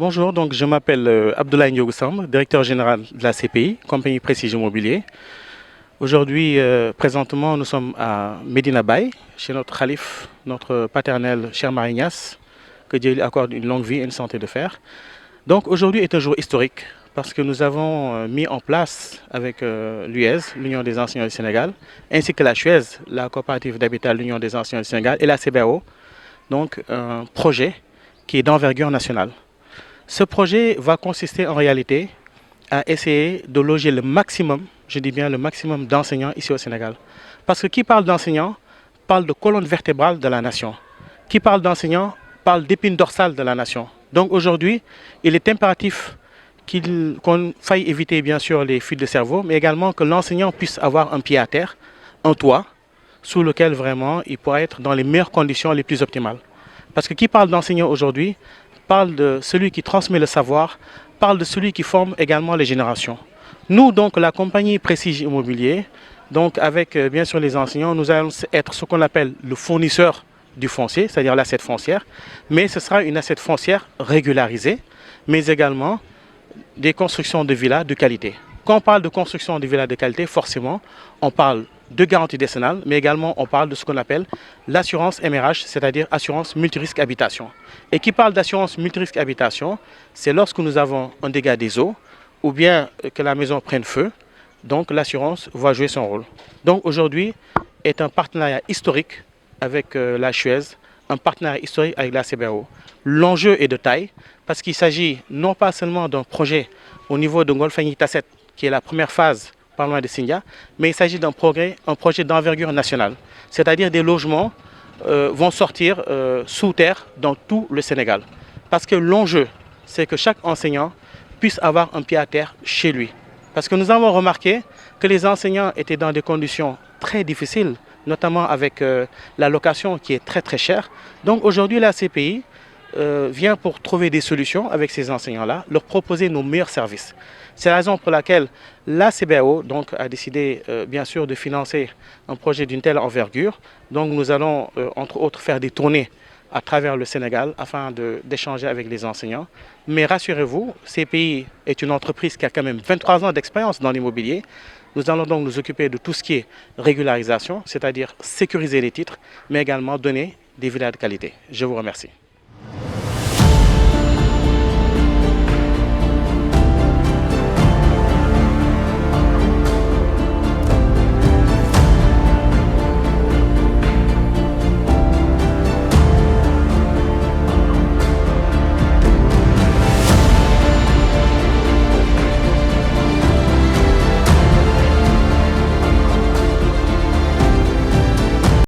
Bonjour, donc je m'appelle Abdoulaye Ndiogou Samb, directeur général de la CPI, compagnie Prestige Immobilier. Aujourd'hui, présentement, nous sommes à Medina Baye, chez notre khalife, notre paternel, cher Marie Niasse, que Dieu lui accorde une longue vie et une santé de fer. Donc aujourd'hui est un jour historique parce que nous avons mis en place avec l'UES, l'Union des enseignants du Sénégal, ainsi que la CHUEZ, la coopérative d'habitat de l'Union des enseignants du Sénégal, et la CBAO, donc un projet qui est d'envergure nationale. Ce projet va consister en réalité à essayer de loger le maximum, je dis bien le maximum d'enseignants ici au Sénégal. Parce que qui parle d'enseignants parle de colonne vertébrale de la nation. Qui parle d'enseignants parle d'épine dorsale de la nation. Donc aujourd'hui, il est impératif qu'on faille éviter bien sûr les fuites de cerveau, mais également que l'enseignant puisse avoir un pied à terre, un toit, sous lequel vraiment il pourra être dans les meilleures conditions les plus optimales. Parce que qui parle d'enseignant aujourd'hui parle de celui qui transmet le savoir, parle de celui qui forme également les générations. Nous, donc, la compagnie Prestige Immobilier, donc avec bien sûr les enseignants, nous allons être ce qu'on appelle le fournisseur du foncier, c'est-à-dire l'assiette foncière, mais ce sera une assiette foncière régularisée, mais également des constructions de villas de qualité. Quand on parle de construction de villas de qualité, forcément, on parle de garantie décennale, mais également on parle de ce qu'on appelle l'assurance MRH, c'est-à-dire assurance multirisque habitation. Et qui parle d'assurance multirisque habitation, c'est lorsque nous avons un dégât des eaux ou bien que la maison prenne feu, donc l'assurance va jouer son rôle. Donc aujourd'hui est un partenariat historique avec la CHUEZ, un partenariat historique avec la CBAO. L'enjeu est de taille parce qu'il s'agit non pas seulement d'un projet au niveau de Ngolfagni Tasset, qui est la première phase par loin de Sindia, mais il s'agit d'un projet d'envergure nationale. C'est-à-dire des logements vont sortir sous terre dans tout le Sénégal. Parce que l'enjeu, c'est que chaque enseignant puisse avoir un pied à terre chez lui. Parce que nous avons remarqué que les enseignants étaient dans des conditions très difficiles, notamment avec la location qui est très chère. Donc aujourd'hui, la CPI vient pour trouver des solutions avec ces enseignants-là, leur proposer nos meilleurs services. C'est la raison pour laquelle la CBAO donc, a décidé bien sûr de financer un projet d'une telle envergure. Donc nous allons entre autres faire des tournées à travers le Sénégal afin d'échanger avec les enseignants. Mais rassurez-vous, CPI est une entreprise qui a quand même 23 ans d'expérience dans l'immobilier. Nous allons donc nous occuper de tout ce qui est régularisation, c'est-à-dire sécuriser les titres, mais également donner des villas de qualité. Je vous remercie.